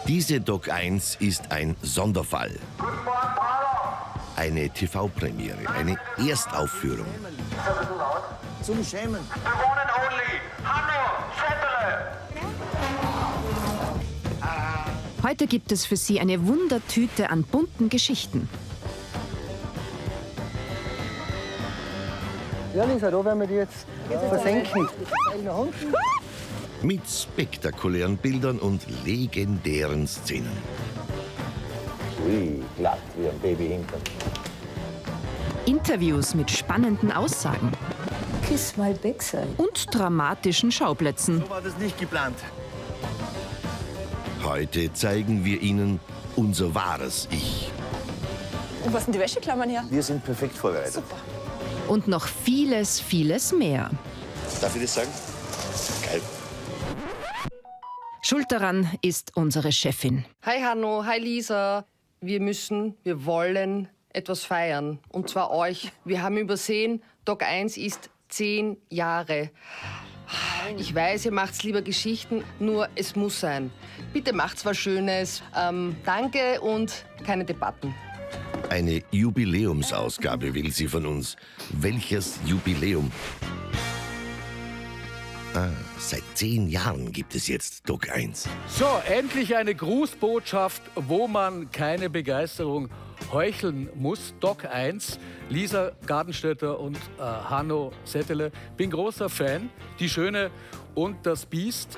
Diese Doc 1 ist ein Sonderfall. Eine TV-Premiere, eine Erstaufführung. Zum Schämen. Heute gibt es für Sie eine Wundertüte an bunten Geschichten. Ja, Lisa, da werden wir die jetzt versenken. Mit spektakulären Bildern und legendären Szenen. Ui, glatt wie ein Babyhintern. Interviews mit spannenden Aussagen Kiss my backside. und dramatischen Schauplätzen. So war das nicht geplant. Heute zeigen wir Ihnen unser wahres Ich. Und was sind die Wäscheklammern her? Wir sind perfekt vorbereitet. Super. Und noch vieles, vieles mehr. Darf ich das sagen? Geil. Schuld daran ist unsere Chefin. Hi Hanno, hi Lisa. Wir wollen etwas feiern. Und zwar euch. Wir haben übersehen, Doc 1 ist 10 Jahre. Ich weiß, ihr macht's lieber Geschichten, nur es muss sein. Bitte macht's was Schönes. Danke und keine Debatten. Eine Jubiläumsausgabe will sie von uns. Welches Jubiläum? Seit 10 Jahren gibt es jetzt Doc 1. So, endlich eine Grußbotschaft, wo man keine Begeisterung heucheln muss. Doc 1, Lisa Gartenstädter und Hanno Settele. Bin großer Fan. Die Schöne und das Biest.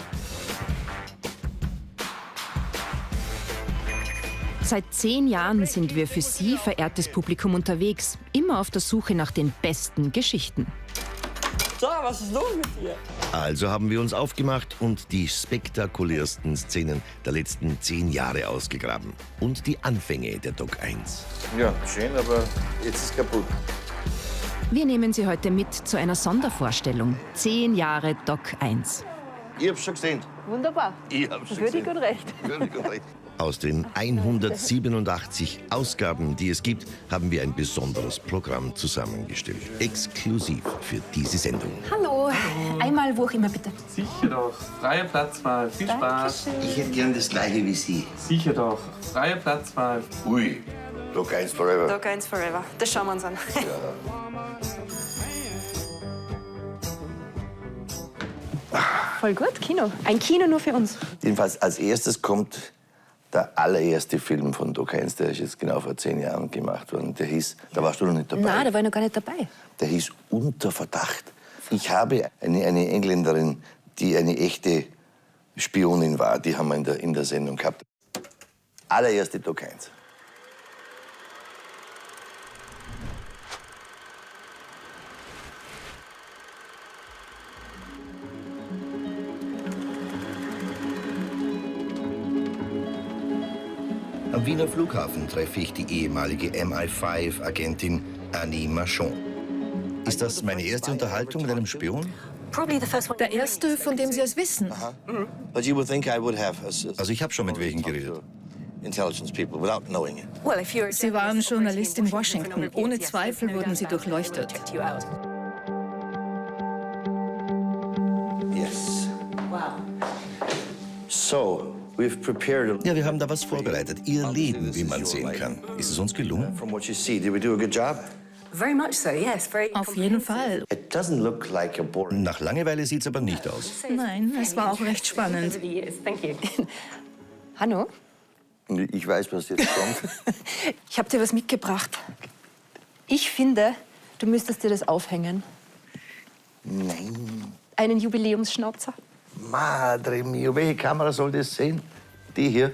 Seit 10 Jahren sind wir für Sie, verehrtes Publikum, unterwegs. Immer auf der Suche nach den besten Geschichten. So, was ist los mit dir? Also haben wir uns aufgemacht und die spektakulärsten Szenen der letzten 10 Jahre ausgegraben. Und die Anfänge der Doc 1. Ja, schön, aber jetzt ist kaputt. Wir nehmen Sie heute mit zu einer Sondervorstellung. 10 Jahre Doc 1. Ich hab's schon gesehen. Wunderbar. Ich hab's schon Würdig gesehen. und recht. Würdig und recht. Aus den 187 Ausgaben, die es gibt, haben wir ein besonderes Programm zusammengestellt. Exklusiv für diese Sendung. Hallo. Einmal wo auch immer, bitte. Sicher doch. Freie Platzwahl. Viel Spaß. Ich hätte gern das Gleiche wie Sie. Sicher doch. Freie Platzwahl. Ui, Doc 1 forever. Doc 1 forever. Das schauen wir uns an. Voll gut, Kino. Ein Kino nur für uns. Jedenfalls als erstes kommt der allererste Film von Doc 1, der ist jetzt genau vor 10 Jahren gemacht worden. Der hieß, da warst du noch nicht dabei. Nein, da war ich noch gar nicht dabei. Der hieß Unter Verdacht. Ich habe eine Engländerin, die eine echte Spionin war, die haben wir in der Sendung gehabt. Allererste Doc 1. Am Wiener Flughafen treffe ich die ehemalige MI5-Agentin Annie Marchand. Ist das meine erste Unterhaltung mit einem Spion? Der erste, von dem Sie es wissen. But you would think I would have Also ich habe schon mit welchen geredet. intelligence people without knowing it. Sie waren Journalist in Washington. Ohne Zweifel wurden Sie durchleuchtet. Yes. So, we've prepared Ja, wir haben da was vorbereitet. Ihr Leben, wie man sehen kann. Ist es uns gelungen? from what you see. Did we do a good job? Auf jeden Fall. It doesn't look like a boring. Nach Langeweile sieht's aber nicht aus. Nein, es war auch recht spannend. Hanno, Ich weiß, was jetzt kommt. ich habe dir was mitgebracht. Ich finde, du müsstest dir das aufhängen. Nein. Einen Jubiläumsschnauzer. Madre mia, welche Kamera soll das sehen? Die hier.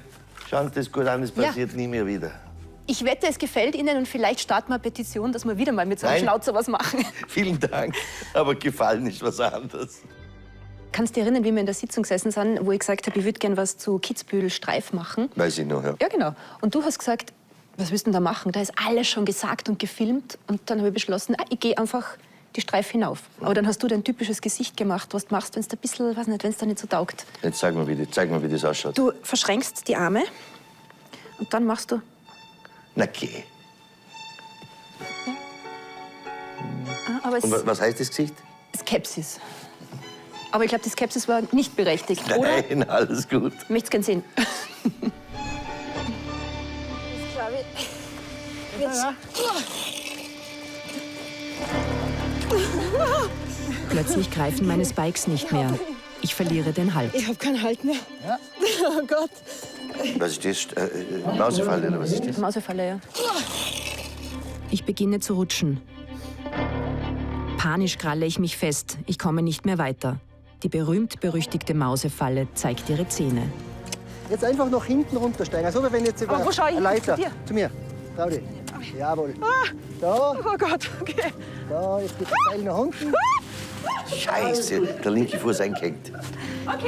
Schauen Sie das gut an, das Ja. passiert nie mehr wieder. Ich wette, es gefällt Ihnen und vielleicht starten wir eine Petition, dass wir wieder mal mit so einem Nein. Schnauzer was machen. Vielen Dank, aber gefallen ist was anderes. Kannst du dich erinnern, wie wir in der Sitzung gesessen sind, wo ich gesagt habe, ich würde gern was zu Kitzbühel Streif machen? Weiß ich noch, ja. Ja, genau. Und du hast gesagt, was willst du denn da machen? Da ist alles schon gesagt und gefilmt. Und dann habe ich beschlossen, ich gehe einfach die Streif hinauf. Aber dann hast du dein typisches Gesicht gemacht, was du machst, wenn es ein bisschen, weiß nicht, wenn es da nicht so taugt. Jetzt zeig mal, wie das ausschaut. Du verschränkst die Arme und dann machst du. Na, geh. Aber es Und was heißt das Gesicht? Skepsis. Aber ich glaube, die Skepsis war nicht berechtigt, oder? Nein, alles gut. Ich möchte es gerne sehen. Plötzlich greifen meine Spikes nicht mehr. Ich verliere den Halt. Ich habe keinen Halt mehr. Ja. Oh Gott. Was ist das? Mausefalle oder was ist das? Mausefalle, ja. Ich beginne zu rutschen. Panisch kralle ich mich fest. Ich komme nicht mehr weiter. Die berühmt-berüchtigte Mausefalle zeigt ihre Zähne. Jetzt einfach nach hinten runtersteigen. So wie wenn jetzt über Aber wo schau ich? eine Leiter. Zu dir? Zu mir. Trau dich. Jawohl. Da, Oh Gott, okay. da, jetzt geht das Seil nach unten. Scheiße, der linke Fuß eingehängt.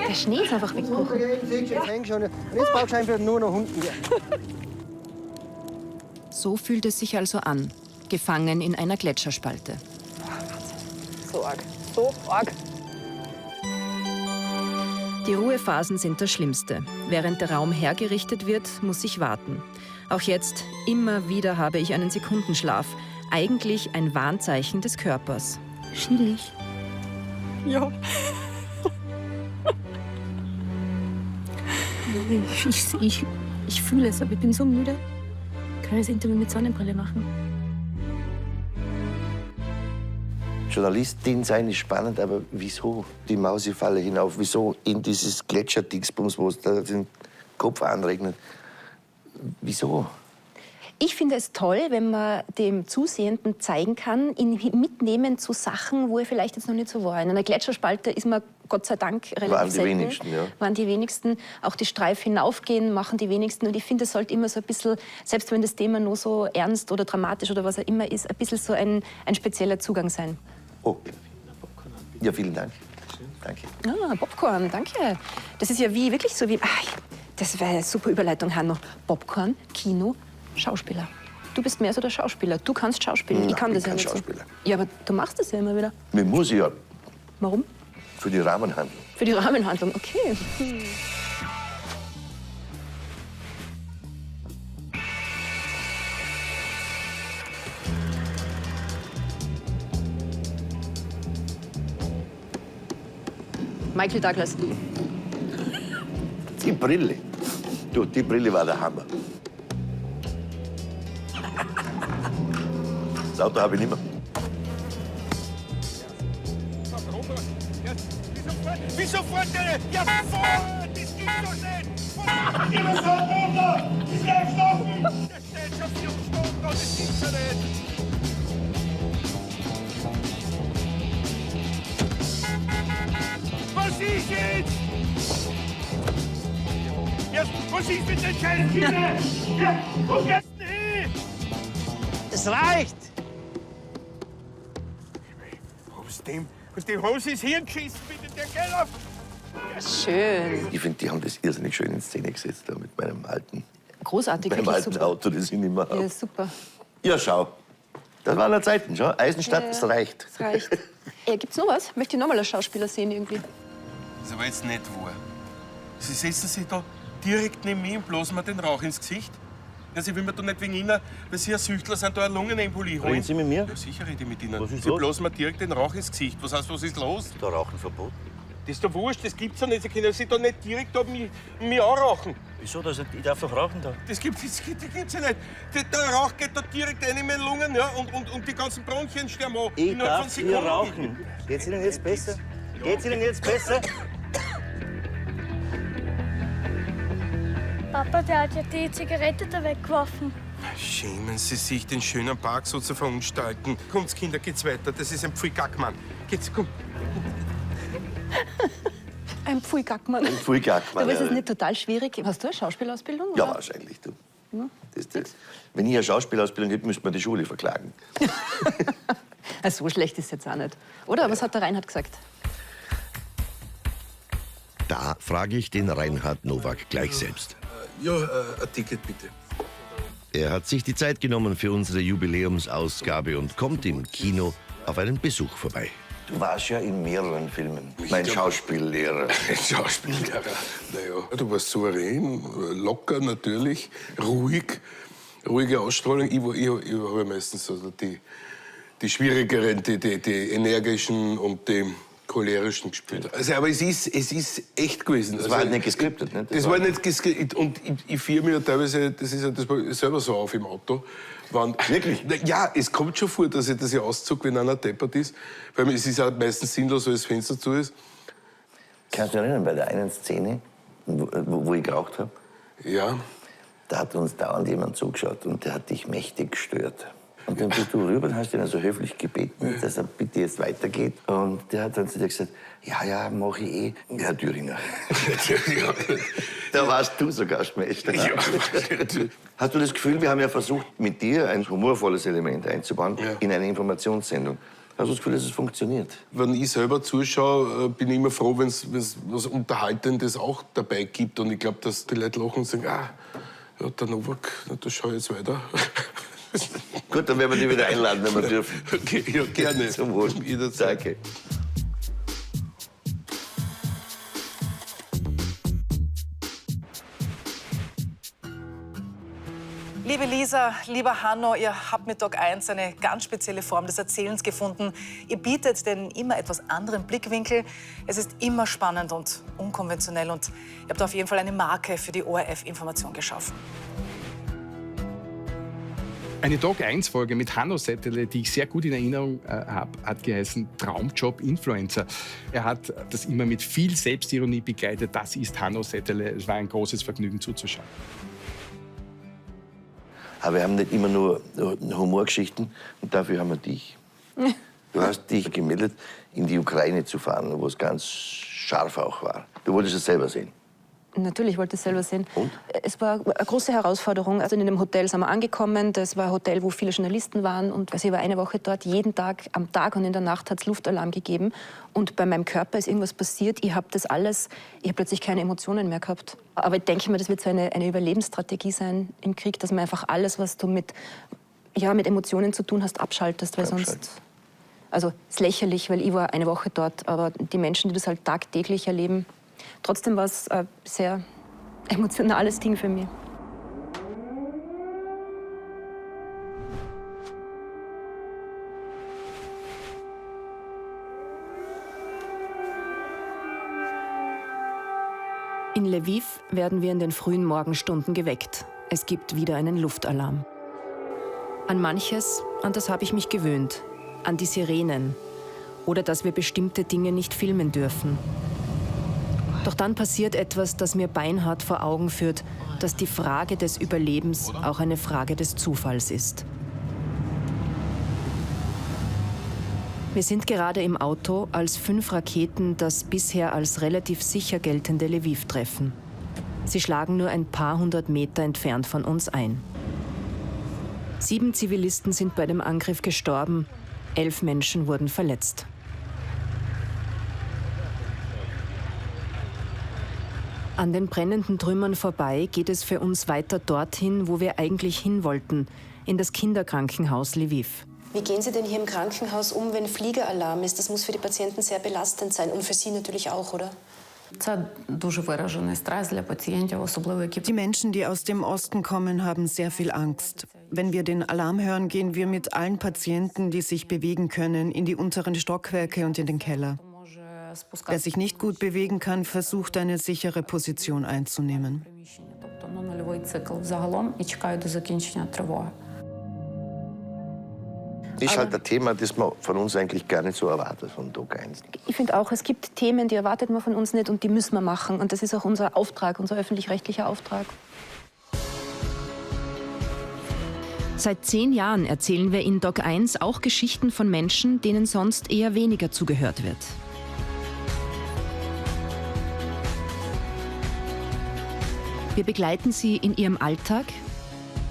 Der Schnee ist einfach weggebrochen. Runtergehen, siehst du, jetzt hängst du schon. Und jetzt brauchst du einfach nur nach unten gehen. So fühlt es sich also an, gefangen in einer Gletscherspalte. So arg. So arg. Die Ruhephasen sind das Schlimmste. Während der Raum hergerichtet wird, muss ich warten. Auch jetzt, immer wieder habe ich einen Sekundenschlaf. Eigentlich ein Warnzeichen des Körpers. Chillig. Ja. Ich fühle es, aber ich bin so müde. Kann ich das Interview mit Sonnenbrille machen? Journalistin sein ist spannend, aber wieso die Mausefalle hinauf? Wieso in dieses Gletscherdingsbums, wo es da den Kopf anregnet? Wieso? Ich finde es toll, wenn man dem Zusehenden zeigen kann, ihn mitnehmen zu Sachen, wo er vielleicht jetzt noch nicht so war. In einer Gletscherspalte ist man Gott sei Dank relativ Waren die selten. wenigsten, ja. Waren die wenigsten. Auch die Streif hinaufgehen machen die wenigsten. Und ich finde, es sollte immer so ein bisschen, selbst wenn das Thema nur so ernst oder dramatisch oder was auch immer ist, ein bisschen so ein spezieller Zugang sein. Oh, ja, vielen Dank. Danke. Ah, Popcorn, danke. Das ist ja wie, wirklich so wie, das wäre eine super Überleitung, Hanno. Popcorn, Kino, Schauspieler. Du bist mehr so der Schauspieler. Du kannst Schauspielen. Nein, Ich kann ich das ja kann nicht Schauspieler. so. Ja, aber du machst das ja immer wieder. Mir muss ich ja Warum? für die Rahmenhandlung. Für die Rahmenhandlung, okay. Michael Douglas. Die Brille. Du, die Brille war der Hammer. Das Auto habe ich nicht mehr. Wieso fährt der? Ja, sofort! Das gibt's doch nicht! Immer so runter! Ich bleib stoppen! Der steht schon 4 Stunden und das gibt's ja nicht! Was ist jetzt? Ja, was ist mit den scheiß Kindern? Ja, wo geht's denn hin? Es reicht! Aus dem Haus ist Hirngeschissen, bitte, der geht auf! Schön. Ich finde, die haben das irrsinnig schön in Szene gesetzt, da mit meinem alten, Großartig, meinem wirklich alten super. Auto, das ich nicht mehr habe. Ja, super. Ja, schau. Das waren ja Zeiten, schau. Eisenstadt, das reicht. Das reicht. Gibt's noch was? Möchte ich noch mal als Schauspieler sehen irgendwie? Das ist aber jetzt nicht wahr. Sie setzen sich da direkt neben mir und blasen mir den Rauch ins Gesicht. Ja, Sie will mir doch nicht wegen Ihnen, weil Sie ein Süchtler sind, da eine Lungenembolie holen. Reden Sie mit mir? Ja, sicher rede ich mit Ihnen. Was ist Sie los? blasen mir direkt den Rauch ins Gesicht. Was heißt, was ist los? Da Rauchen verboten. Das ist doch wurscht, das gibt's ja nicht. Sie können sich da nicht direkt da mich anrauchen. Wieso? Ich darf doch rauchen da. Das gibt's ja nicht. Der Rauch geht da direkt rein in meine Lungen, ja, und die ganzen Bronchien sterben an. Ich Innerhalb von darf hier Sekunden. rauchen. Geht's Ihnen jetzt besser? Geht's Ihnen jetzt besser? Papa, der hat ja die Zigarette da weggeworfen. Schämen Sie sich, den schönen Park so zu verunstalten. Kommt, Kinder, geht's weiter. Das ist ein Pfui-Gackmann. Geht's, komm. Ein Pfui-Gackmann. Ein Pfui-Gackmann, Aber ist es ja. nicht total schwierig? Hast du eine Schauspielausbildung? Ja, oder? wahrscheinlich. Du. Das. Wenn ich eine Schauspielausbildung hätte, müsste man die Schule verklagen. So schlecht ist es jetzt auch nicht. Oder? Was hat der Reinhard gesagt? Da frage ich den Reinhard Nowak gleich selbst. Ja, ein Ticket bitte. Er hat sich die Zeit genommen für unsere Jubiläumsausgabe und kommt im Kino auf einen Besuch vorbei. Du warst ja in mehreren Filmen. Mein Schauspiellehrer. Ein Schauspiellehrer. Naja, du warst souverän, locker natürlich, ruhig, ruhige Ausstrahlung. Ich habe meistens so die schwierigeren, die energischen und die cholerischen gespielt. Also, aber es ist echt gewesen. Das war halt nicht geskriptet, ne? Das war nicht geskriptet. Und ich fiere mir ja teilweise, das war selber so auf im Auto. Wirklich? Ja, es kommt schon vor, dass ich auszog, wenn einer deppert ist. Weil es ist auch meistens sinnlos, weil das Fenster zu ist. Kannst du dich erinnern, bei der einen Szene, wo ich geraucht habe? Ja. Da hat uns dauernd jemand zugeschaut und der hat dich mächtig gestört. Und dann bist du rüber und hast ihn also höflich gebeten, dass er bitte jetzt weitergeht. Und der hat dann zu dir gesagt, ja, mach ich eh. Herr Thüringer. Da warst du sogar Schmächtig. Ja. Hast du das Gefühl, wir haben ja versucht, mit dir ein humorvolles Element einzubauen in eine Informationssendung. Hast du das Gefühl, dass es funktioniert? Wenn ich selber zuschaue, bin ich immer froh, wenn es was Unterhaltendes auch dabei gibt. Und ich glaube, dass die Leute lachen und sagen, ja, der Nowak, da schau ich jetzt weiter. Gut, dann werden wir dich wieder einladen, wenn wir dürfen. Okay, ja, gerne. Zum Wohl. Danke. Liebe Lisa, lieber Hanno, ihr habt mit Tag 1 eine ganz spezielle Form des Erzählens gefunden. Ihr bietet den immer etwas anderen Blickwinkel. Es ist immer spannend und unkonventionell und ihr habt auf jeden Fall eine Marke für die ORF-Information geschaffen. Eine Tag-1-Folge mit Hanno Settele, die ich sehr gut in Erinnerung habe, hat geheißen Traumjob Influencer. Er hat das immer mit viel Selbstironie begleitet. Das ist Hanno Settele. Es war ein großes Vergnügen zuzuschauen. Aber wir haben nicht immer nur Humorgeschichten und dafür haben wir dich. Du hast dich gemeldet, in die Ukraine zu fahren, wo es ganz scharf auch war. Du wolltest es selber sehen. Natürlich, ich wollte es selber sehen. Und? Es war eine große Herausforderung. Also in dem Hotel sind wir angekommen. Das war ein Hotel, wo viele Journalisten waren. Und ich war eine Woche dort. Jeden Tag, am Tag und in der Nacht hat es Luftalarm gegeben. Und bei meinem Körper ist irgendwas passiert. Ich habe plötzlich keine Emotionen mehr gehabt. Aber ich denke mir, das wird so eine Überlebensstrategie sein im Krieg, dass man einfach alles, was du mit Emotionen zu tun hast, abschaltest. Weil sonst... Also es ist lächerlich, weil ich war eine Woche dort. Aber die Menschen, die das halt tagtäglich erleben... Trotzdem war es ein sehr emotionales Ding für mich. In Lwiw werden wir in den frühen Morgenstunden geweckt. Es gibt wieder einen Luftalarm. An manches, an das habe ich mich gewöhnt. An die Sirenen. Oder dass wir bestimmte Dinge nicht filmen dürfen. Doch dann passiert etwas, das mir beinhart vor Augen führt, dass die Frage des Überlebens auch eine Frage des Zufalls ist. Wir sind gerade im Auto, als 5 Raketen das bisher als relativ sicher geltende Lwiw treffen. Sie schlagen nur ein paar hundert Meter entfernt von uns ein. 7 Zivilisten sind bei dem Angriff gestorben, 11 Menschen wurden verletzt. An den brennenden Trümmern vorbei geht es für uns weiter dorthin, wo wir eigentlich hin wollten, in das Kinderkrankenhaus Lwiw. Wie gehen Sie denn hier im Krankenhaus um, wenn Fliegeralarm ist? Das muss für die Patienten sehr belastend sein und für Sie natürlich auch, oder? Die Menschen, die aus dem Osten kommen, haben sehr viel Angst. Wenn wir den Alarm hören, gehen wir mit allen Patienten, die sich bewegen können, in die unteren Stockwerke und in den Keller. Wer sich nicht gut bewegen kann, versucht, eine sichere Position einzunehmen. Ist halt ein Thema, das man von uns eigentlich gar nicht so erwartet, von Tag 1. Ich finde auch, es gibt Themen, die erwartet man von uns nicht und die müssen wir machen. Und das ist auch unser Auftrag, unser öffentlich-rechtlicher Auftrag. Seit 10 Jahren erzählen wir in Doc 1 auch Geschichten von Menschen, denen sonst eher weniger zugehört wird. Wir begleiten sie in ihrem Alltag,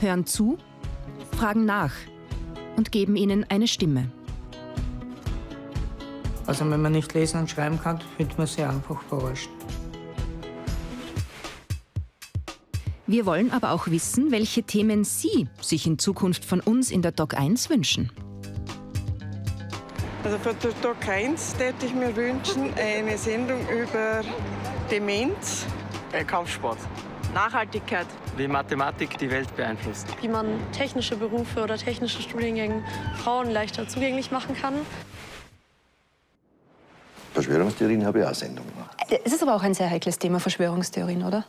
hören zu, fragen nach und geben ihnen eine Stimme. Also wenn man nicht lesen und schreiben kann, fühlt man sich einfach verarscht. Wir wollen aber auch wissen, welche Themen Sie sich in Zukunft von uns in der Doc 1 wünschen. Also für die Doc 1 hätte ich mir wünschen, eine Sendung über Demenz. Kampfsport. Nachhaltigkeit. Wie Mathematik die Welt beeinflusst. Wie man technische Berufe oder technische Studiengänge Frauen leichter zugänglich machen kann. Verschwörungstheorien habe ich auch Sendungen gemacht. Es ist aber auch ein sehr heikles Thema, Verschwörungstheorien, oder?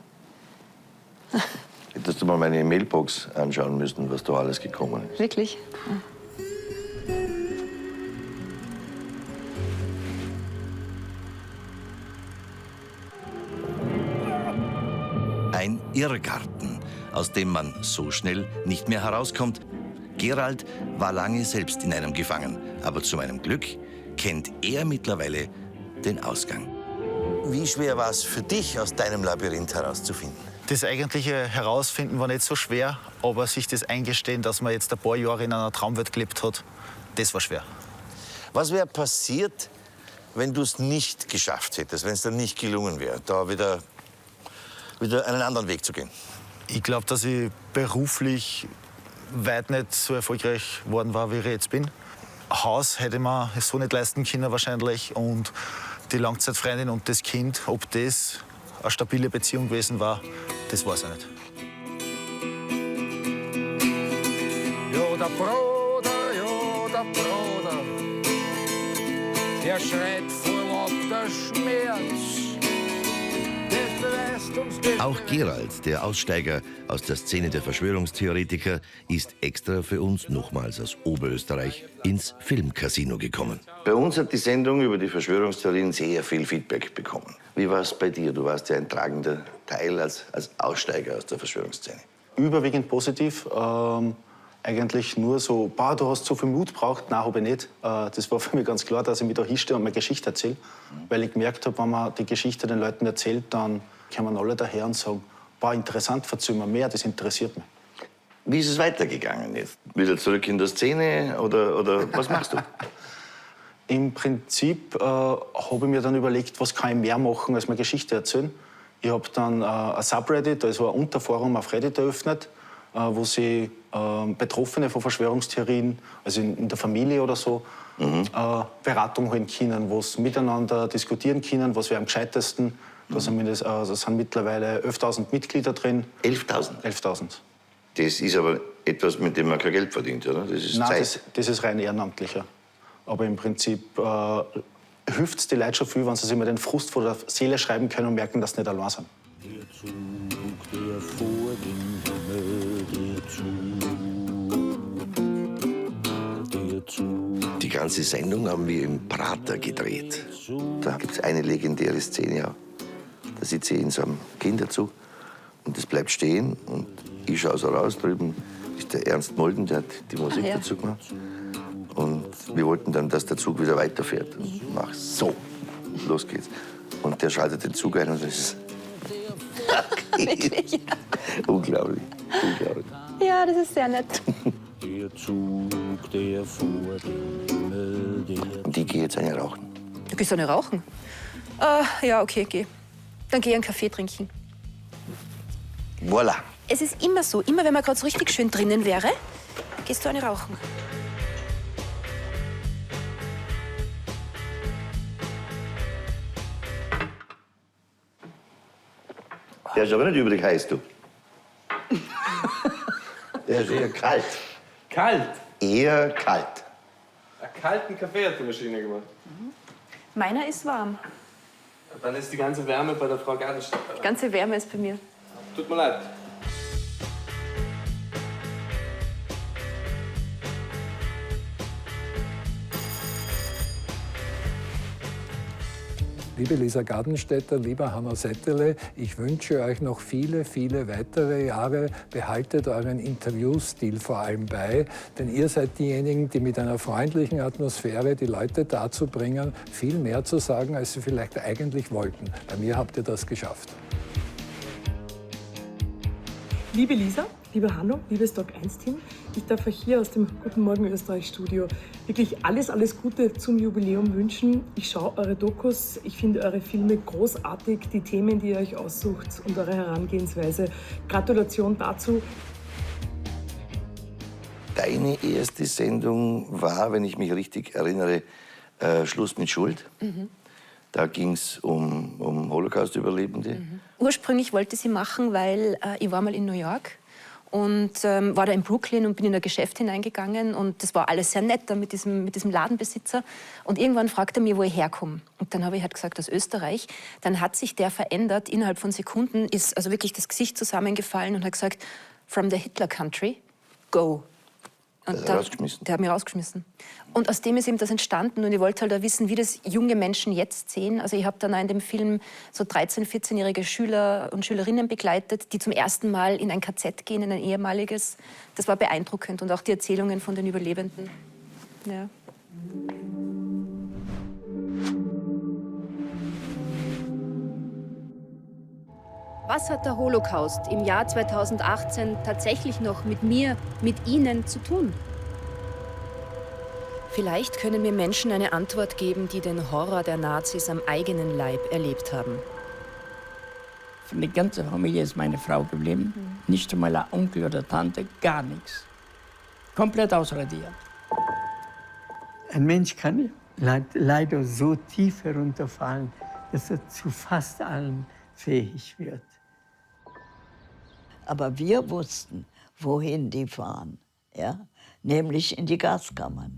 Hättest du mal meine Mailbox anschauen müssen, was da alles gekommen ist. Wirklich? Ein Irrgarten, aus dem man so schnell nicht mehr herauskommt. Gerald war lange selbst in einem gefangen, aber zu meinem Glück kennt er mittlerweile den Ausgang. Wie schwer war es für dich, aus deinem Labyrinth herauszufinden? Das eigentliche Herausfinden war nicht so schwer, aber sich das eingestehen, dass man jetzt ein paar Jahre in einer Traumwelt gelebt hat, das war schwer. Was wäre passiert, wenn du es nicht geschafft hättest, wenn es dann nicht gelungen wäre, da wieder einen anderen Weg zu gehen? Ich glaube, dass ich beruflich weit nicht so erfolgreich geworden war, wie ich jetzt bin. Haus hätte man so nicht leisten können wahrscheinlich. Und die Langzeitfreundin und das Kind, ob das eine stabile Beziehung gewesen war, das weiß ich nicht. Ja, der Bruder, der schreit vor lauter Schmerz. Auch Gerald, der Aussteiger aus der Szene der Verschwörungstheoretiker, ist extra für uns nochmals aus Oberösterreich ins Filmcasino gekommen. Bei uns hat die Sendung über die Verschwörungstheorien sehr viel Feedback bekommen. Wie war es bei dir? Du warst ja ein tragender Teil als Aussteiger aus der Verschwörungsszene. Überwiegend positiv. Eigentlich nur so, du hast so viel Mut gebraucht. Nein, habe ich nicht. Das war für mich ganz klar, dass ich mich da hinstehe und meine Geschichte erzähle. Weil ich gemerkt habe, wenn man die Geschichte den Leuten erzählt, dann kommen alle daher und sagen, interessant, erzähl mir mehr, das interessiert mich. Wie ist es weitergegangen jetzt? Wieder zurück in der Szene oder was machst du? Im Prinzip habe ich mir dann überlegt, was kann ich mehr machen, als meine Geschichte erzählen. Ich habe dann ein Subreddit, also ein Unterforum auf Reddit eröffnet, wo sie Betroffene von Verschwörungstheorien, also in der Familie oder so, Beratung holen können, wo sie miteinander diskutieren können, was wäre am gescheitesten. Da sind mittlerweile 11.000 Mitglieder drin. 11.000? 11.000. Das ist aber etwas, mit dem man kein Geld verdient, oder? Das ist Nein, Zeit. das ist rein ehrenamtlicher. Aber im Prinzip hilft es die Leute schon viel, wenn sie sich mal den Frust vor der Seele schreiben können und merken, dass sie nicht allein sind. Die ganze Sendung haben wir im Prater gedreht. Da gibt es eine legendäre Szene. Da sitze ich in so einem Kinderzug und das bleibt stehen und ich schaue so raus. Drüben ist der Ernst Molden, der hat die Musik dazu gemacht. Und wir wollten dann, dass der Zug wieder weiterfährt. Und ich mach so, los geht's. Und der schaltet den Zug ein und das ist Wirklich? unglaublich, unglaublich. Ja, das ist sehr nett. Und ich gehe jetzt eine rauchen. Du gehst eine rauchen? Ja, okay, geh. Dann geh einen Kaffee trinken. Voilà. Es ist immer so, immer wenn man gerade so richtig schön drinnen wäre, gehst du eine rauchen. Der ist aber nicht übrig heiß, du. Der ist eher kalt. Kalt? Eher kalt. Einen kalten Kaffee hat die Maschine gemacht. Meiner ist warm. Dann ist die ganze Wärme bei der Frau Gartenstädter. Die ganze Wärme ist bei mir. Tut mir leid. Liebe Lisa Gartenstädter, lieber Hanno Settele, ich wünsche euch noch viele, viele weitere Jahre. Behaltet euren Interviewstil vor allem bei, denn ihr seid diejenigen, die mit einer freundlichen Atmosphäre die Leute dazu bringen, viel mehr zu sagen, als sie vielleicht eigentlich wollten. Bei mir habt ihr das geschafft. Liebe Lisa, lieber Hanno, liebes Doc 1-Team, ich darf euch hier aus dem Guten Morgen Österreich-Studio wirklich alles Gute zum Jubiläum wünschen. Ich schaue eure Dokus, ich finde eure Filme großartig, die Themen, die ihr euch aussucht und eure Herangehensweise. Gratulation dazu. Deine erste Sendung war, wenn ich mich richtig erinnere, Schluss mit Schuld. Da ging es um Holocaust-Überlebende. Ursprünglich wollte ich sie machen, weil ich war mal in New York und war da in Brooklyn und bin in ein Geschäft hineingegangen und das war alles sehr nett da mit diesem Ladenbesitzer. Und irgendwann fragt er mich, wo ich herkomme. Und dann habe ich halt gesagt, aus Österreich. Dann hat sich der verändert, innerhalb von Sekunden ist also wirklich das Gesicht zusammengefallen und hat gesagt, from the Hitler country, go. Und der hat mich rausgeschmissen. Und aus dem ist eben das entstanden. Und ich wollte halt auch wissen, wie das junge Menschen jetzt sehen. Also ich habe dann auch in dem Film so 13-, 14-jährige Schüler und Schülerinnen begleitet, die zum ersten Mal in ein KZ gehen, in ein ehemaliges. Das war beeindruckend. Und auch die Erzählungen von den Überlebenden. Ja. Was hat der Holocaust im Jahr 2018 tatsächlich noch mit mir, mit Ihnen zu tun? Vielleicht können mir Menschen eine Antwort geben, die den Horror der Nazis am eigenen Leib erlebt haben. Von der ganzen Familie ist meine Frau geblieben. Nicht einmal ein Onkel oder Tante, gar nichts. Komplett ausradiert. Ein Mensch kann leider so tief herunterfallen, dass er zu fast allem fähig wird. Aber wir wussten, wohin die fahren, ja? Nämlich in die Gaskammern.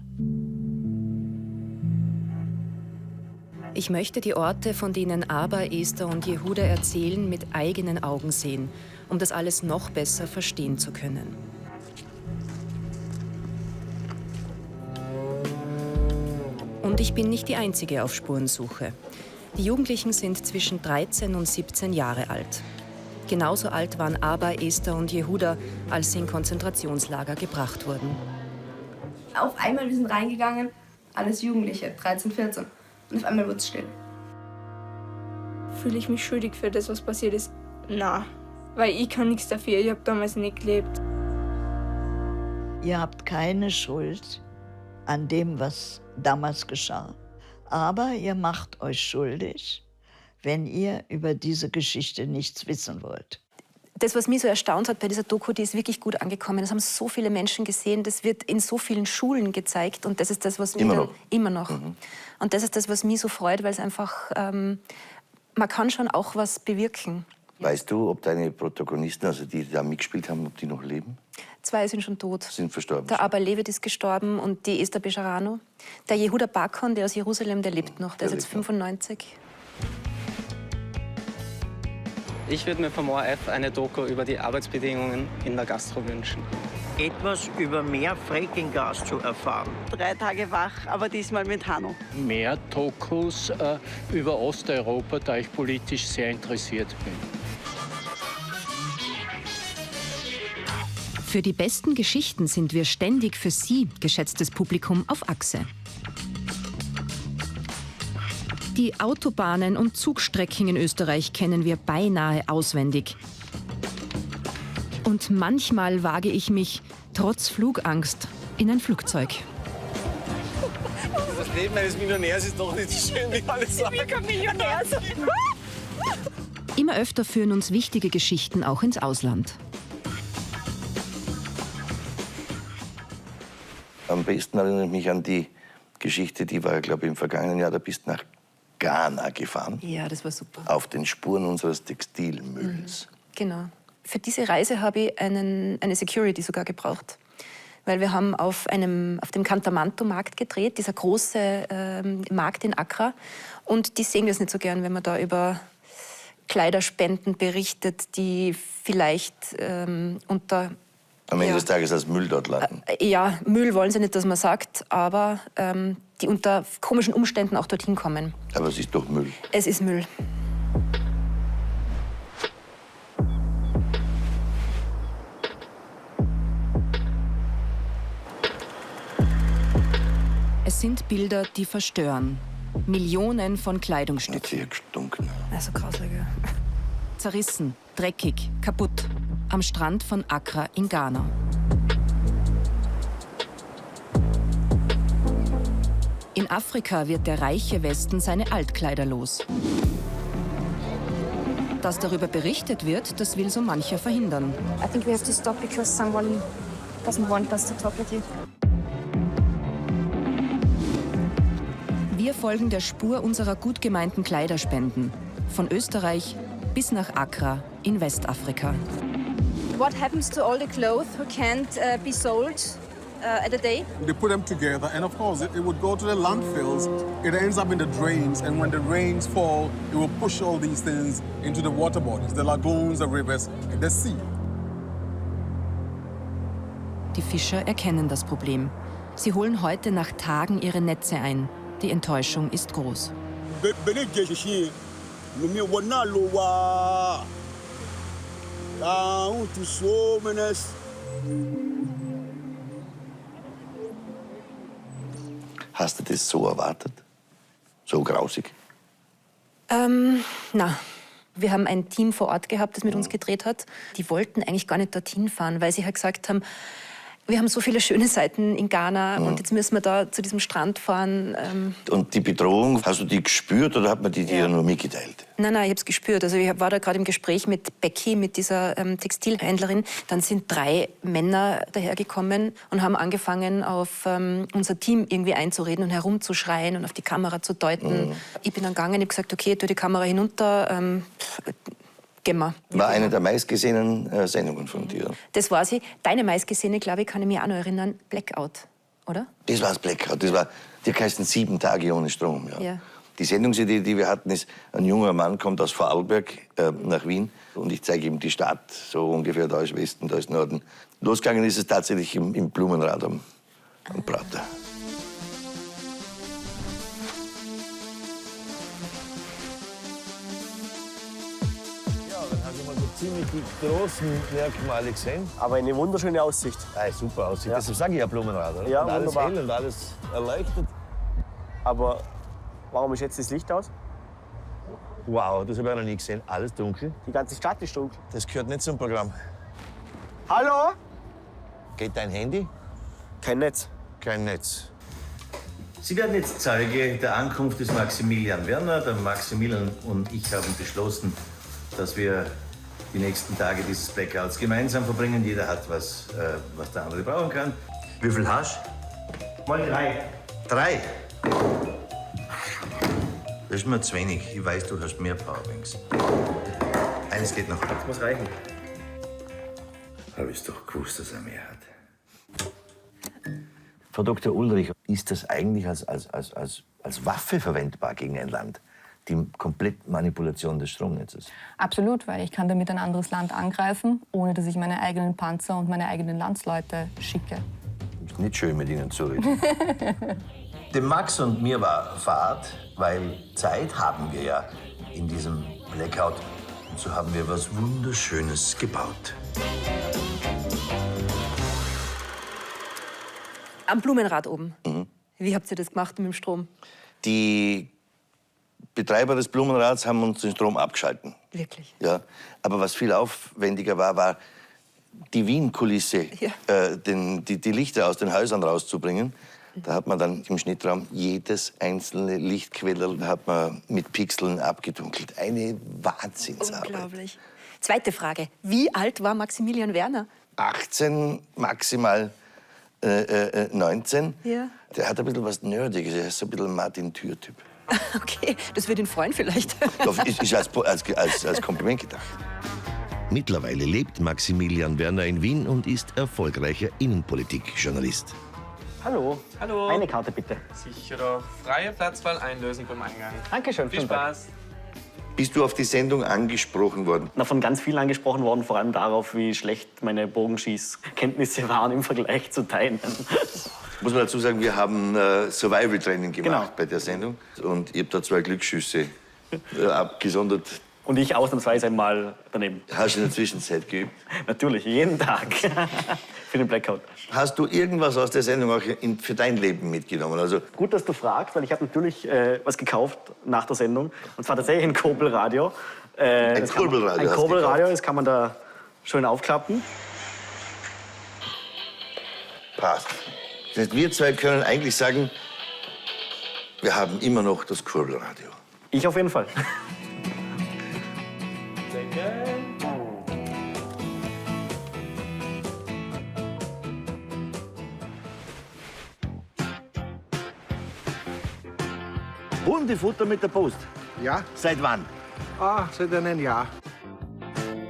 Ich möchte die Orte, von denen Aber, Esther und Jehuda erzählen, mit eigenen Augen sehen, um das alles noch besser verstehen zu können. Und ich bin nicht die Einzige auf Spurensuche. Die Jugendlichen sind zwischen 13 und 17 Jahre alt. Genauso alt waren Aber, Esther und Jehuda, als sie in Konzentrationslager gebracht wurden. Auf einmal, wir sind reingegangen, alles Jugendliche, 13, 14. Und auf einmal wurde es still. Fühle ich mich schuldig für das, was passiert ist? Na, weil ich kann nichts dafür, ich habe damals nicht gelebt. Ihr habt keine Schuld an dem, was damals geschah. Aber ihr macht euch schuldig, wenn ihr über diese Geschichte nichts wissen wollt. Das, was mich so erstaunt hat bei dieser Doku, die ist wirklich gut angekommen. Das haben so viele Menschen gesehen, das wird in so vielen Schulen gezeigt. Und das ist das, was mich immer noch. Und das ist das, was mich so freut, weil es einfach, man kann schon auch was bewirken. Weißt du, ob deine Protagonisten, also die da mitgespielt haben, ob die noch leben? 2 sind schon tot. Sind verstorben. Der Aber Levit ist gestorben und die Esther Bejarano. Der Jehuda Bakon, der aus Jerusalem, der lebt noch. Der ist jetzt 95. Ich würde mir vom ORF eine Doku über die Arbeitsbedingungen in der Gastro wünschen. Etwas über mehr Fracking-Gas zu erfahren. 3 Tage wach, aber diesmal mit Hanno. Mehr Dokus über Osteuropa, da ich politisch sehr interessiert bin. Für die besten Geschichten sind wir ständig für Sie, geschätztes Publikum, auf Achse. Die Autobahnen und Zugstrecken in Österreich kennen wir beinahe auswendig. Und manchmal wage ich mich, trotz Flugangst, in ein Flugzeug. Das Leben eines Millionärs ist doch nicht so schön, wie alle sagen. Ich will kein Millionär sein. Immer öfter führen uns wichtige Geschichten auch ins Ausland. Am besten erinnere ich mich an die Geschichte, die war, glaube ich, im vergangenen Jahr, da bist du nach Ghana gefahren. Ja, das war super. Auf den Spuren unseres Textilmülls. Genau. Für diese Reise habe ich eine Security sogar gebraucht. Weil wir haben auf dem Cantamanto-Markt gedreht, dieser große Markt in Accra. Und die sehen das nicht so gern, wenn man da über Kleiderspenden berichtet, die vielleicht unter... Am Ende des Tages als Müll dort landen. Ja, Müll wollen sie nicht, dass man sagt, aber die unter komischen Umständen auch dorthin kommen. Aber es ist doch Müll. Es ist Müll. Es sind Bilder, die verstören. Millionen von Kleidungsstücken. Hat sie gestunken. Also grausig, ja. Zerrissen, dreckig, kaputt. Am Strand von Accra in Ghana. In Afrika wird der reiche Westen seine Altkleider los. Dass darüber berichtet wird, das will so mancher verhindern. I think we have to stop because someone doesn't want us to talk with you. Wir folgen der Spur unserer gut gemeinten Kleiderspenden. Von Österreich bis nach Accra in Westafrika. what happens to all the clothes who can't be sold at a day? They put them together, and of course, it would go to the landfills. It ends up in the drains, and when the rains fall, it will push all these things into the water bodies, the lagoons, the rivers, and the sea. Die Fischer erkennen das Problem. Sie holen heute nach Tagen ihre Netze ein. Die Enttäuschung ist groß. Hast du das so erwartet? So grausig? Na, wir haben ein Team vor Ort gehabt, das mit uns gedreht hat. Die wollten eigentlich gar nicht dorthin fahren, weil sie halt gesagt haben, wir haben so viele schöne Seiten in Ghana und jetzt müssen wir da zu diesem Strand fahren. Und die Bedrohung, hast du die gespürt oder hat man die dir nur mitgeteilt? Nein, ich habe es gespürt. Also ich war da gerade im Gespräch mit Becky, mit dieser Textilhändlerin. Dann sind 3 Männer dahergekommen und haben angefangen, auf unser Team irgendwie einzureden und herumzuschreien und auf die Kamera zu deuten. Ich bin dann gegangen und habe gesagt, okay, tu die Kamera hinunter, gehen wir. War eine der meistgesehenen Sendungen von dir. Das war sie. Deine meistgesehene, glaube ich, kann ich mich auch noch erinnern, Blackout, oder? Das war das Blackout. Das war, die heißen 7 Tage ohne Strom. Ja. Ja. Die Sendungsidee, die wir hatten, ist, ein junger Mann kommt aus Vorarlberg nach Wien und ich zeige ihm die Stadt, so ungefähr, da ist Westen, da ist Norden. Losgegangen ist es tatsächlich im Blumenrad am Prater. Ziemlich die großen Merkmale gesehen. Aber eine wunderschöne Aussicht. Super Aussicht. Ja. Deshalb sage ich ja Blumenrad, oder? Ja, und alles wunderbar. hell und alles erleuchtet. Aber warum ist jetzt das Licht aus? Wow, das habe ich noch nie gesehen. Alles dunkel. Die ganze Stadt ist dunkel. Das gehört nicht zum Programm. Hallo? Geht dein Handy? Kein Netz. Kein Netz. Sie werden jetzt Zeuge der Ankunft des Maximilian Werner. Der Maximilian und ich haben beschlossen, dass wir die nächsten Tage dieses Blackouts gemeinsam verbringen. Jeder hat was der andere brauchen kann. Wie viel hast du? Mal 3. 3? Das ist mir zu wenig. Ich weiß, du hast mehr Powerbanks. Eines geht noch. Das muss reichen. Habe ich doch gewusst, dass er mehr hat. Frau Dr. Ulrich, ist das eigentlich als Waffe verwendbar gegen ein Land? Die Komplettmanipulation des Stromnetzes? Absolut, weil ich kann damit ein anderes Land angreifen, ohne dass ich meine eigenen Panzer und meine eigenen Landsleute schicke. Ist nicht schön, mit Ihnen zu reden. Dem Max und mir war Fahrt, weil Zeit haben wir ja in diesem Blackout. Und so haben wir was Wunderschönes gebaut. Am Blumenrad oben. Wie habt ihr das gemacht mit dem Strom? Die Betreiber des Blumenrads haben uns den Strom abgeschalten. Wirklich? Ja. Aber was viel aufwendiger war die Wien-Kulisse, die Lichter aus den Häusern rauszubringen. Da hat man dann im Schnittraum jedes einzelne Lichtquelle hat man mit Pixeln abgedunkelt. Eine Wahnsinnsarbeit. Unglaublich. Zweite Frage. Wie alt war Maximilian Werner? 18, maximal 19. Ja. Der hat ein bisschen was Nerdiges. Er ist so ein bisschen Martin-Tür-Typ. Okay, das wird ihn freuen vielleicht. Ist als Kompliment gedacht. Mittlerweile lebt Maximilian Werner in Wien und ist erfolgreicher Innenpolitikjournalist. Hallo. Hallo. Eine Karte bitte. Sicher doch. Freie Platzwahl einlösen beim Eingang. Dankeschön. Viel Spaß. Bist du auf die Sendung angesprochen worden? Na, von ganz vielen angesprochen worden, vor allem darauf, wie schlecht meine Bogenschießkenntnisse waren im Vergleich zu deinen. Muss man dazu sagen, wir haben Survival-Training gemacht bei der Sendung. Und ich habe da 2 Glücksschüsse abgesondert. Und ich ausnahmsweise einmal daneben. Hast du in der Zwischenzeit geübt? Natürlich, jeden Tag. Für den Blackout. Hast du irgendwas aus der Sendung auch für dein Leben mitgenommen? Also gut, dass du fragst, weil ich habe natürlich was gekauft nach der Sendung. Und zwar tatsächlich ein Kurbelradio. Ein Kurbelradio? Ein Kurbelradio, das kann man da schön aufklappen. Passt. Das heißt, wir 2 können eigentlich sagen, wir haben immer noch das Kurbelradio. Ich auf jeden Fall. Hundefutter mit der Post? Ja. Seit wann? Seit einem Jahr.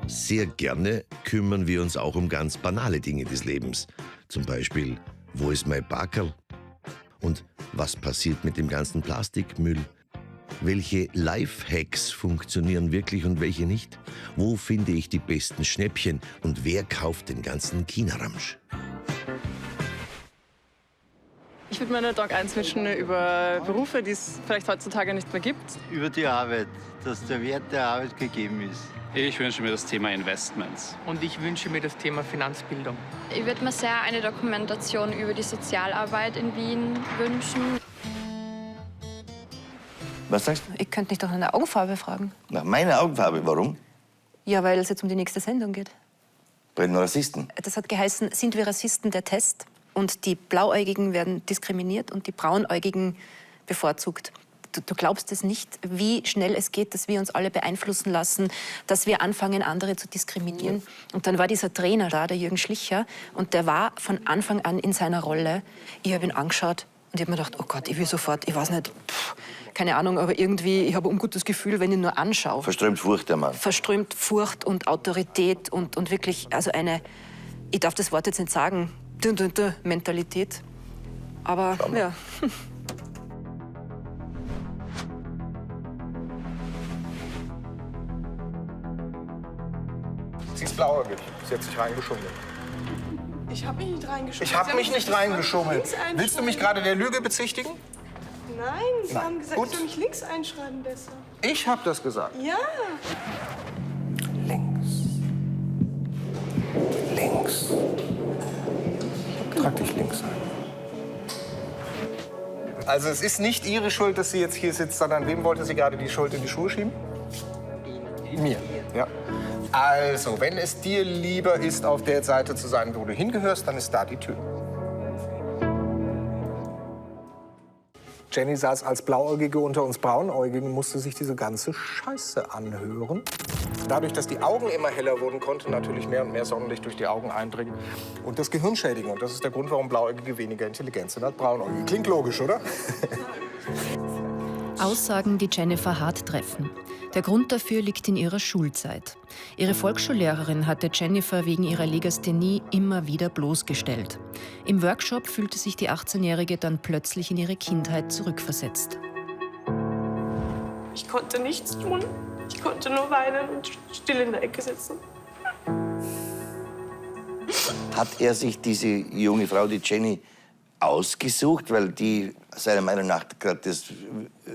Sehr gerne kümmern wir uns auch um ganz banale Dinge des Lebens. Zum Beispiel, wo ist mein Bakerl? Und was passiert mit dem ganzen Plastikmüll? Welche Lifehacks funktionieren wirklich und welche nicht? Wo finde ich die besten Schnäppchen und wer kauft den ganzen China-Ramsch? Ich würde mir einen Tag einwünschen über Berufe, die es vielleicht heutzutage nicht mehr gibt. Über die Arbeit, dass der Wert der Arbeit gegeben ist. Ich wünsche mir das Thema Investments. Und ich wünsche mir das Thema Finanzbildung. Ich würde mir sehr eine Dokumentation über die Sozialarbeit in Wien wünschen. Was sagst du? Ich könnte nicht nach einer Augenfarbe fragen. Nach meiner Augenfarbe, warum? Ja, weil es jetzt um die nächste Sendung geht. Bei den Rassisten? Das hat geheißen, sind wir Rassisten, der Test? Und die Blauäugigen werden diskriminiert und die Braunäugigen bevorzugt. Du glaubst es nicht, wie schnell es geht, dass wir uns alle beeinflussen lassen, dass wir anfangen, andere zu diskriminieren. Und dann war dieser Trainer da, der Jürgen Schlicher, und der war von Anfang an in seiner Rolle. Ich habe ihn angeschaut und ich habe mir gedacht, oh Gott, ich will sofort, ich weiß nicht, keine Ahnung, aber irgendwie, ich habe ein ungutes Gefühl, wenn ich ihn nur anschaue. Verströmt Furcht, der Mann. Verströmt Furcht und Autorität und wirklich, also eine, ich darf das Wort jetzt nicht sagen, Mentalität. Aber ja. Sie ist blauäugig. Sie hat sich reingeschummelt. Ich habe mich nicht reingeschummelt. Ich habe mich nicht reingeschummelt. Willst du mich gerade der Lüge bezichtigen? Nein, Sie haben gesagt, Gut. ich soll mich links einschreiben besser. Ich habe das gesagt. Ja. Links. Trag dich links ein. Also es ist nicht Ihre Schuld, dass sie jetzt hier sitzt, sondern wem wollte sie gerade die Schuld in die Schuhe schieben? Mir. Ja. Also, wenn es dir lieber ist, auf der Seite zu sein, wo du hingehörst, dann ist da die Tür. Jenny saß als Blauäugige unter uns Braunäugigen und musste sich diese ganze Scheiße anhören. Dadurch, dass die Augen immer heller wurden, konnte natürlich mehr und mehr Sonnenlicht durch die Augen eindringen und das Gehirn schädigen. Und das ist der Grund, warum Blauäugige weniger intelligent sind als Braunäugige. Klingt logisch, oder? Aussagen, die Jennifer hart treffen. Der Grund dafür liegt in ihrer Schulzeit. Ihre Volksschullehrerin hatte Jennifer wegen ihrer Legasthenie immer wieder bloßgestellt. Im Workshop fühlte sich die 18-Jährige dann plötzlich in ihre Kindheit zurückversetzt. Ich konnte nichts tun. Ich konnte nur weinen und still in der Ecke sitzen. Hat er sich diese junge Frau, die Jenny, ausgesucht, weil die seiner Meinung nach gerade das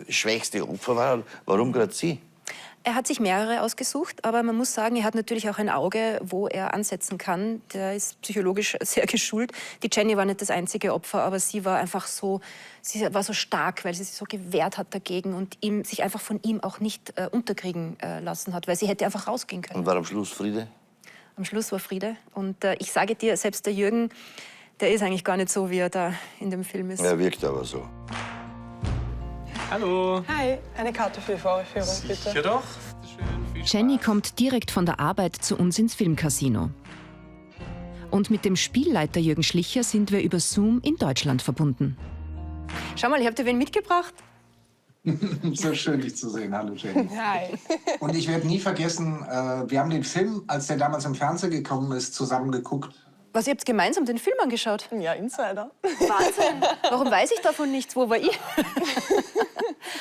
schwächste Opfer war? Warum gerade sie? Er hat sich mehrere ausgesucht, aber man muss sagen, er hat natürlich auch ein Auge, wo er ansetzen kann. Der ist psychologisch sehr geschult. Die Jenny war nicht das einzige Opfer, aber sie war einfach so, sie war so stark, weil sie sich so gewehrt hat dagegen und sich einfach von ihm auch nicht unterkriegen lassen hat, weil sie hätte einfach rausgehen können. Und war am Schluss Friede? Am Schluss war Friede. Und ich sage dir, selbst der Jürgen, der ist eigentlich gar nicht so, wie er da in dem Film ist. Er wirkt aber so. Hallo. Hi, eine Karte für die Vorführung, bitte. Sicher doch. Jenny kommt direkt von der Arbeit zu uns ins Filmcasino. Und mit dem Spielleiter Jürgen Schlicher sind wir über Zoom in Deutschland verbunden. Schau mal, ich habe dir wen mitgebracht. So schön, dich zu sehen. Hallo, Jenny. Hi. Und ich werde nie vergessen, wir haben den Film, als der damals im Fernsehen gekommen ist, zusammen geguckt. Was, ihr habt gemeinsam den Film angeschaut? Ja, Insider. Wahnsinn. Warum weiß ich davon nichts? Wo war ich?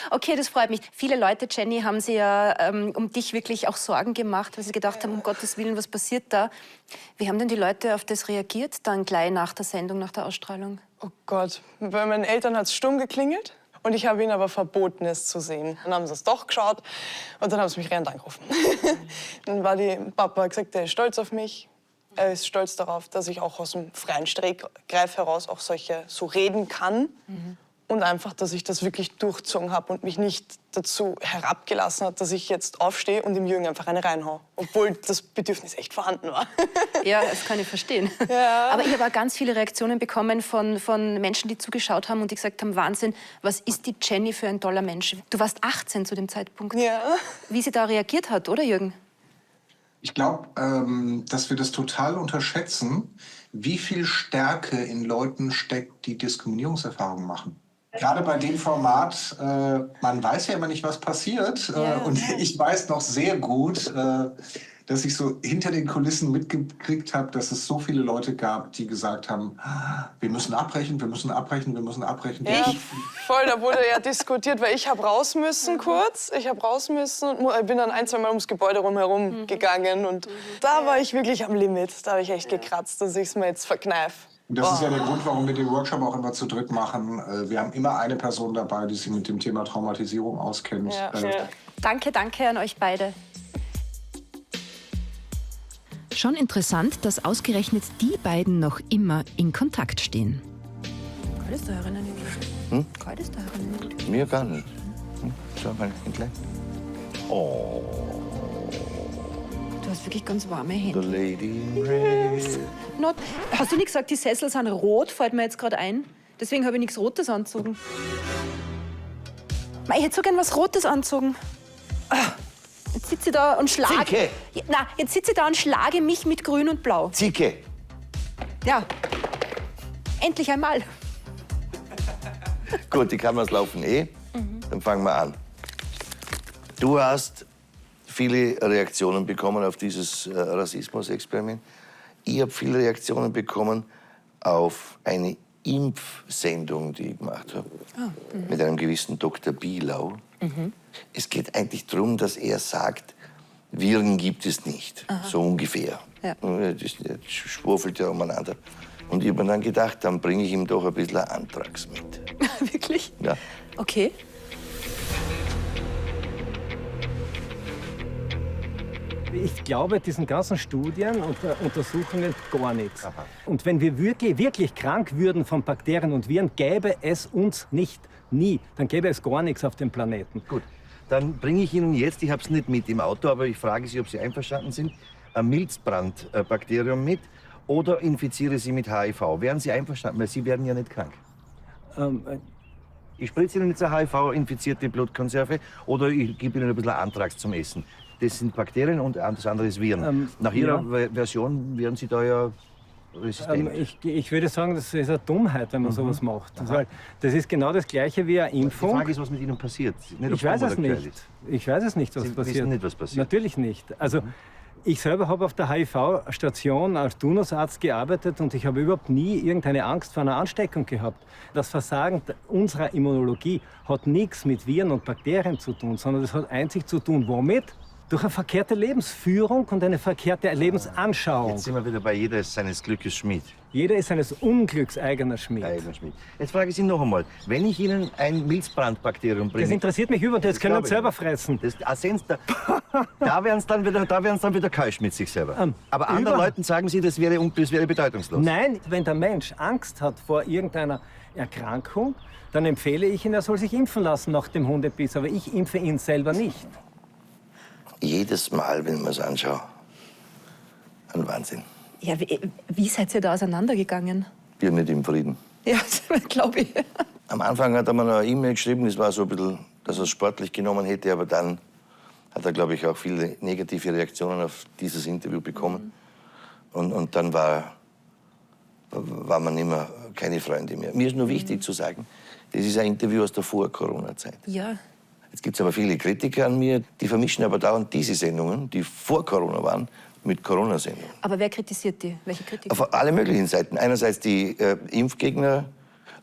Okay, das freut mich. Viele Leute, Jenny, haben sich ja um dich wirklich auch Sorgen gemacht, weil sie gedacht haben, um Gottes Willen, was passiert da? Wie haben denn die Leute auf das reagiert, dann gleich nach der Sendung, nach der Ausstrahlung? Oh Gott, bei meinen Eltern hat es stumm geklingelt. Und ich habe ihnen aber verboten, es zu sehen. Dann haben sie es doch geschaut und dann haben sie mich rennt angerufen. Dann war Papa hat gesagt, er ist stolz auf mich. Er ist stolz darauf, dass ich auch aus dem freien Stegreif heraus auch so reden kann. Mhm. Und einfach, dass ich das wirklich durchgezogen habe und mich nicht dazu herabgelassen hat, dass ich jetzt aufstehe und dem Jürgen einfach eine reinhau. Obwohl das Bedürfnis echt vorhanden war. Ja, das kann ich verstehen. Ja. Aber ich habe auch ganz viele Reaktionen bekommen von Menschen, die zugeschaut haben und die gesagt haben, Wahnsinn, was ist die Jenny für ein toller Mensch? Du warst 18 zu dem Zeitpunkt. Ja. Wie sie da reagiert hat, oder Jürgen? Ich glaube, dass wir das total unterschätzen, wie viel Stärke in Leuten steckt, die Diskriminierungserfahrungen machen. Gerade bei dem Format, man weiß ja immer nicht, was passiert. Und ich weiß noch sehr gut, dass ich so hinter den Kulissen mitgekriegt habe, dass es so viele Leute gab, die gesagt haben, wir müssen abbrechen, wir müssen abbrechen, wir müssen abbrechen. Ja, voll, da wurde ja diskutiert, weil ich habe raus müssen kurz. Ich habe raus müssen und bin dann 1-2 Mal ums Gebäude rumherum gegangen. Und da war ich wirklich am Limit. Da habe ich echt gekratzt, dass ich es mir jetzt verkneife. Das ist ja der Grund, warum wir den Workshop auch immer zu dritt machen. Wir haben immer eine Person dabei, die sich mit dem Thema Traumatisierung auskennt. Ja. Danke an euch beide. Schon interessant, dass ausgerechnet die beiden noch immer in Kontakt stehen. Kalt ist da herinnen. Kalt ist da herinnen. Mir gar nicht. Schau mal, gleich. Oh. Du hast wirklich ganz warme Hände. The lady in red. Not. Hast du nicht gesagt, die Sessel sind rot? Fällt mir jetzt gerade ein. Deswegen habe ich nichts Rotes angezogen. Ich hätte so gern was Rotes angezogen. Jetzt sitze ich da und schlage. Zicke! Na, jetzt sitze ich da und schlage mich mit Grün und Blau. Zicke! Ja. Endlich einmal. Gut, die Kameras laufen Dann fangen wir an. Du hast viele Reaktionen bekommen auf dieses Rassismus-Experiment. Ich habe viele Reaktionen bekommen auf eine Impfsendung, die ich gemacht habe. Mit einem gewissen Dr. Bielau. Es geht eigentlich darum, dass er sagt, Viren gibt es nicht. So ungefähr. Ja. Das schwurfelt ja umeinander. Und ich habe mir dann gedacht, dann bringe ich ihm doch ein bisschen Anthrax mit. Wirklich? Ja. Okay. Ich glaube diesen ganzen Studien und Untersuchungen gar nichts. Und wenn wir wirklich krank würden von Bakterien und Viren, gäbe es uns nicht. Nie. Dann gäbe es gar nichts auf dem Planeten. Gut, dann bringe ich Ihnen jetzt, ich habe es nicht mit im Auto, aber ich frage Sie, ob Sie einverstanden sind, ein Milzbrandbakterium mit oder infiziere Sie mit HIV. Wären Sie einverstanden? Weil Sie werden ja nicht krank. Ich spritze Ihnen jetzt eine HIV-infizierte Blutkonserve oder ich gebe Ihnen ein bisschen Anthrax zum Essen. Das sind Bakterien und das andere ist Viren. Nach Ihrer Version wären Sie da ja resistent. Ich würde sagen, das ist eine Dummheit, wenn man sowas macht. Das ist genau das Gleiche wie eine Impfung. Die Frage ist, was mit Ihnen passiert. Nicht, Ich weiß es nicht. Ich weiß es nicht, was passiert. Sie wissen nicht, was passiert. Natürlich nicht. Also, ich selber habe auf der HIV-Station als Turnusarzt gearbeitet und ich habe überhaupt nie irgendeine Angst vor einer Ansteckung gehabt. Das Versagen unserer Immunologie hat nichts mit Viren und Bakterien zu tun, sondern das hat einzig zu tun, womit? Durch eine verkehrte Lebensführung und eine verkehrte Lebensanschauung. Jetzt sind wir wieder bei jeder ist seines Glückes Schmied. Jeder ist seines Unglücks eigener Schmied. Jetzt frage ich Sie noch einmal, wenn ich Ihnen ein Milzbrandbakterium bringe... Das interessiert mich überhaupt, das können Sie selber fressen. Da wären es dann wieder keusch mit sich selber. Aber anderen Leuten sagen Sie, das wäre bedeutungslos. Nein, wenn der Mensch Angst hat vor irgendeiner Erkrankung, dann empfehle ich ihm, er soll sich impfen lassen nach dem Hundebiss. Aber ich impfe ihn selber nicht. Jedes Mal, wenn ich mir das anschaue, ein Wahnsinn. Ja, wie seid ihr da auseinandergegangen? Wir nicht im Frieden. Ja, glaube ich. Am Anfang hat er mir noch eine E-Mail geschrieben, das war so ein bisschen, dass er es sportlich genommen hätte, aber dann hat er, glaube ich, auch viele negative Reaktionen auf dieses Interview bekommen. Und dann war man immer keine Freunde mehr. Mir ist nur wichtig zu sagen, das ist ein Interview aus der Vor-Corona-Zeit. Ja. Jetzt gibt es aber viele Kritiker an mir, die vermischen aber dauernd diese Sendungen, die vor Corona waren, mit Corona-Sendungen. Aber wer kritisiert die? Welche Kritiker? Auf alle möglichen Seiten. Einerseits die Impfgegner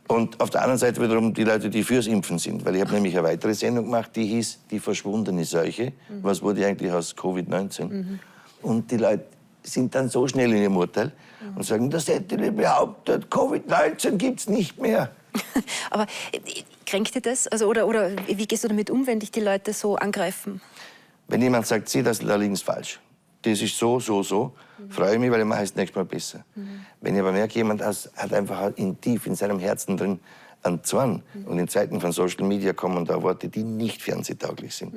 und auf der anderen Seite wiederum die Leute, die fürs Impfen sind. Weil ich habe nämlich eine weitere Sendung gemacht, die hieß Die verschwundene Seuche. Was wurde eigentlich aus Covid-19? Und die Leute sind dann so schnell in ihrem Urteil und sagen, das hätte ich behauptet, Covid-19 gibt's nicht mehr. Aber kränkt dir das? Also, oder wie gehst du damit um, wenn dich die Leute so angreifen? Wenn jemand sagt, sieh, da liegen sie falsch. Das ist so, freue ich mich, weil ich mache es nächstes Mal besser. Wenn ich aber merke, jemand hat einfach tief in seinem Herzen drin einen Zorn. Und in Zeiten von Social Media kommen da Worte, die nicht fernsehtauglich sind.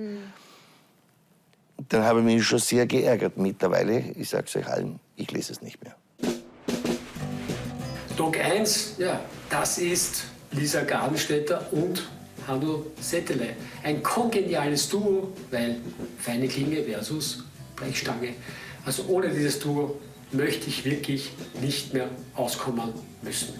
Dann habe ich mich schon sehr geärgert. Mittlerweile, ich sage es euch allen, ich lese es nicht mehr. Tag 1, ja, das ist Lisa Gardenstädter und Hanno Settele. Ein kongeniales Duo, weil feine Klinge versus Brechstange. Also ohne dieses Duo möchte ich wirklich nicht mehr auskommen müssen.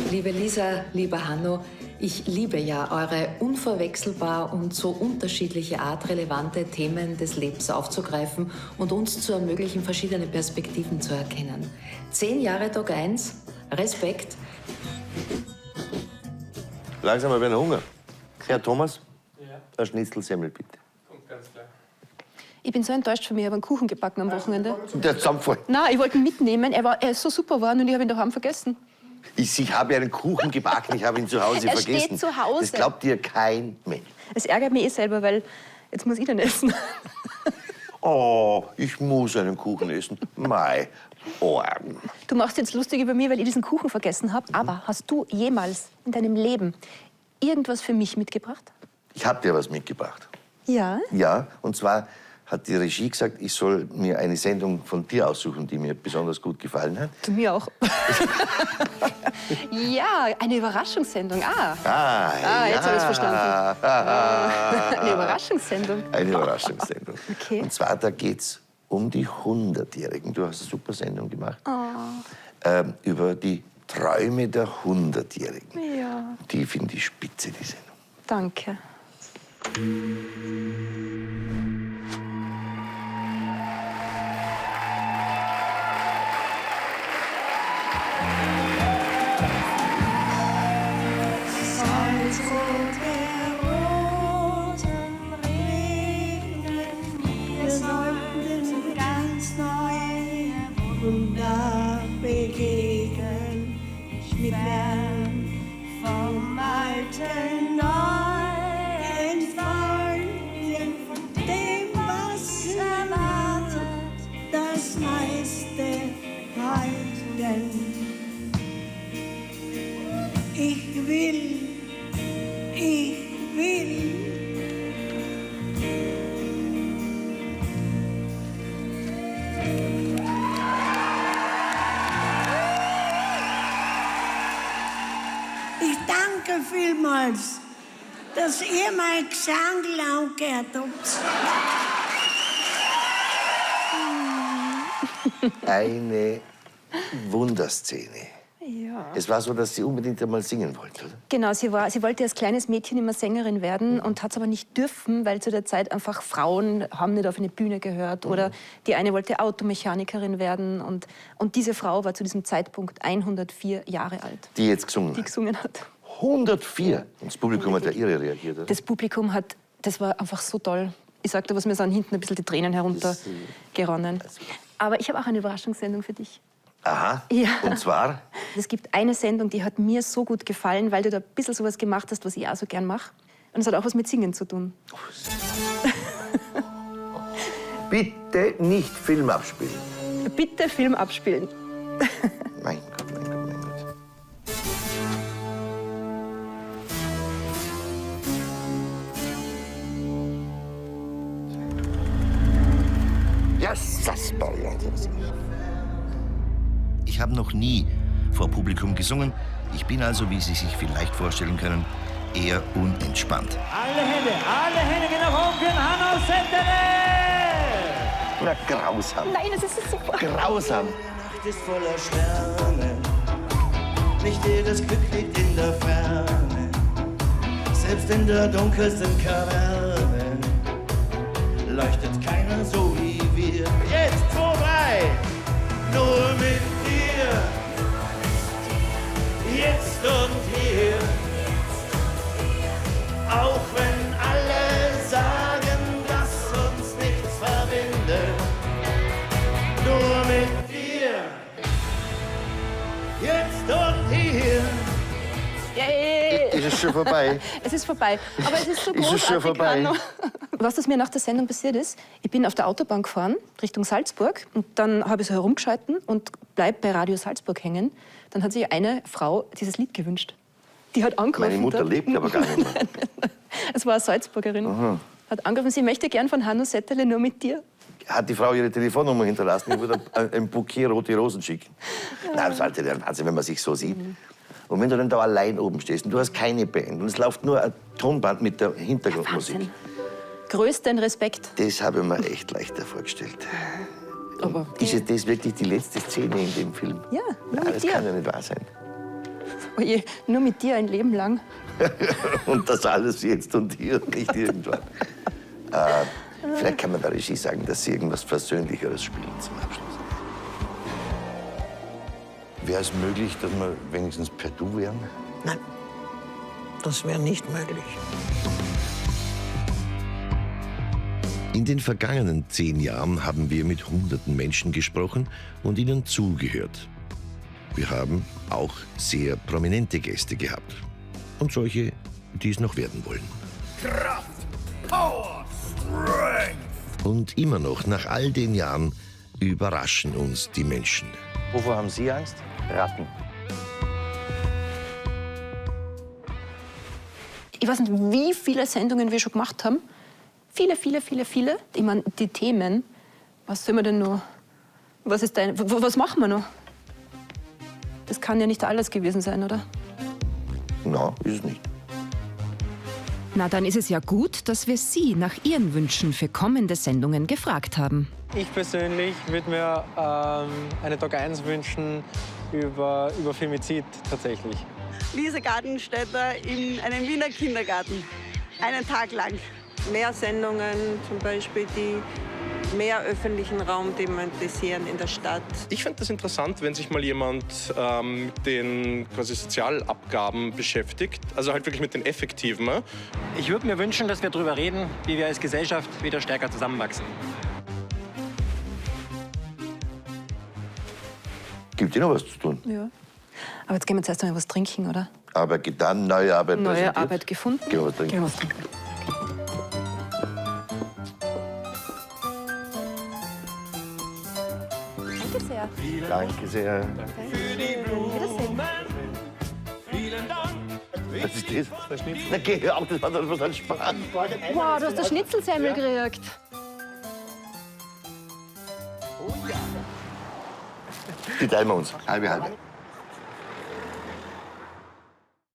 Liebe Lisa, lieber Hanno, Ich liebe ja eure unverwechselbar und so unterschiedliche Art, relevante Themen des Lebens aufzugreifen und uns zu ermöglichen, verschiedene Perspektiven zu erkennen. 10 Jahre Tag 1, Respekt. Langsam habe ich einen Hunger. Herr Thomas, Ja. ein Schnitzelsemmel bitte. Kommt ganz klar. Ich bin so enttäuscht von mir, ich habe einen Kuchen gebacken am Wochenende. Der Zampfer. Nein, ich wollte ihn mitnehmen, er ist so super geworden und ich habe ihn daheim vergessen. Ich habe einen Kuchen gebacken, ich habe ihn zu Hause Er vergessen. steht zu Hause. Das glaubt dir kein Mensch. Es ärgert mich selber, weil jetzt muss ich den essen. Oh, ich muss einen Kuchen essen. Mei. Oh. Du machst jetzt lustig über mich, weil ich diesen Kuchen vergessen habe. Aber hast du jemals in deinem Leben irgendwas für mich mitgebracht? Ich habe dir was mitgebracht. Ja. Ja, und zwar hat die Regie gesagt, ich soll mir eine Sendung von dir aussuchen, die mir besonders gut gefallen hat. Zu mir auch. Ja, eine Überraschungssendung. Jetzt habe ich es verstanden. Eine Überraschungssendung. Eine Überraschungssendung. Okay. Und zwar, da geht's um die 100-Jährigen. Du hast eine super Sendung gemacht. Über die Träume der 100-Jährigen. Ja. Die finde ich spitze, die Sendung. Danke. Wir sollten ganz neue Wunder begegnen, fern vom alten neu entfolgen, von dem, was erwartet, das meiste halten. Ich will. Ich danke vielmals, dass ihr mein Gesang angehört habt. Eine Wunderszene. Ja. Es war so, dass sie unbedingt einmal singen wollte, oder? Genau, sie wollte als kleines Mädchen immer Sängerin werden und hat es aber nicht dürfen, weil zu der Zeit einfach Frauen haben nicht auf eine Bühne gehört. Oder die eine wollte Automechanikerin werden und diese Frau war zu diesem Zeitpunkt 104 Jahre alt. Die jetzt gesungen Die hat. gesungen hat. 104? Und das Publikum hat ja irre reagiert, oder? Das Publikum das war einfach so toll. Ich sagte, was mir sind hinten ein bisschen die Tränen heruntergeronnen. Aber ich habe auch eine Überraschungssendung für dich. Aha. Ja. Und zwar? Es gibt eine Sendung, die hat mir so gut gefallen, weil du da ein bisschen sowas gemacht hast, was ich auch so gern mache. Und es hat auch was mit Singen zu tun. Bitte nicht Film abspielen. Bitte Film abspielen. Mein Gott, mein Gott, mein Gott. Ja, Sasper. Ich habe noch nie vor Publikum gesungen. Ich bin also, wie Sie sich vielleicht vorstellen können, eher unentspannt. Alle Hände gehen nach oben für Hanno Settele! Na, grausam. Nein, das ist super. Grausam. Die Nacht ist voller Sterne, nicht jedes Glück liegt in der Ferne. Selbst in der dunkelsten Kaverne leuchtet keiner so wie wir. Jetzt, 2, 3, nur mit dir. Jetzt und hier. Auch wenn alle sagen, dass uns nichts verbindet. Nur mit dir. Jetzt und hier. Yay. Ist es schon vorbei? Es ist vorbei. Aber es ist so Ist großartig, es schon vorbei? Hanno. Was das mir nach der Sendung passiert ist, ich bin auf der Autobahn gefahren, Richtung Salzburg. Und dann habe ich so herumgeschalten und bleib bei Radio Salzburg hängen. Dann hat sich eine Frau dieses Lied gewünscht. Die hat angerufen. Meine Mutter lebt aber gar nicht mehr. Es war eine Salzburgerin. Aha. Hat angerufen, sie möchte gern von Hanno Settele nur mit dir. Hat die Frau ihre Telefonnummer hinterlassen? Ich würde ein Bouquet rote Rosen schicken. Nein, das halte der Wahnsinn, wenn man sich so sieht. Und wenn du dann da allein oben stehst und du hast keine Band und es läuft nur ein Tonband mit der Hintergrundmusik. Wahnsinn. Größten Respekt. Das habe ich mir echt leichter vorgestellt. Aber Ist das wirklich die letzte Szene in dem Film? Ja, nur Nein, mit das dir. kann ja nicht wahr sein. Oje, nur mit dir ein Leben lang. Und das alles jetzt und hier und nicht irgendwann. Vielleicht kann man der Regie sagen, dass sie irgendwas Versöhnlicheres spielen zum Abschluss. Wäre es möglich, dass wir wenigstens per Du wären? Nein, das wäre nicht möglich. In den vergangenen 10 Jahren haben wir mit hunderten Menschen gesprochen und ihnen zugehört. Wir haben auch sehr prominente Gäste gehabt. Und solche, die es noch werden wollen. Kraft, Power, Strength. Und immer noch, nach all den Jahren, überraschen uns die Menschen. Wovor haben Sie Angst? Ratten. Ich weiß nicht, wie viele Sendungen wir schon gemacht haben. Viele. Ich meine, die Themen, was soll man denn noch? Was machen wir noch? Das kann ja nicht alles gewesen sein, oder? Na, ist es nicht. Na, dann ist es ja gut, dass wir Sie nach Ihren Wünschen für kommende Sendungen gefragt haben. Ich persönlich würde mir eine Tag 1 wünschen über Femizid tatsächlich. Lisa Gartenstädter in einem Wiener Kindergarten. Einen Tag lang. Mehr Sendungen, zum Beispiel, die mehr öffentlichen Raum thematisieren in der Stadt. Ich finde das interessant, wenn sich mal jemand mit den quasi Sozialabgaben beschäftigt, also halt wirklich mit den effektiven. Ich würde mir wünschen, dass wir darüber reden, wie wir als Gesellschaft wieder stärker zusammenwachsen. Gibt ja noch was zu tun. Ja. Aber jetzt gehen wir zuerst mal was trinken, oder? Arbeit getan, neue Arbeit Neue präsentiert. Arbeit gefunden. Gehen wir was trinken. Gehen wir was trinken. Danke sehr. Danke sehr. Wiedersehen. Was ist das? Na, geh auf, das war doch was an Spaß. Wow, du hast eine Schnitzelsemmel gekriegt. Die teilen wir uns. Halbe.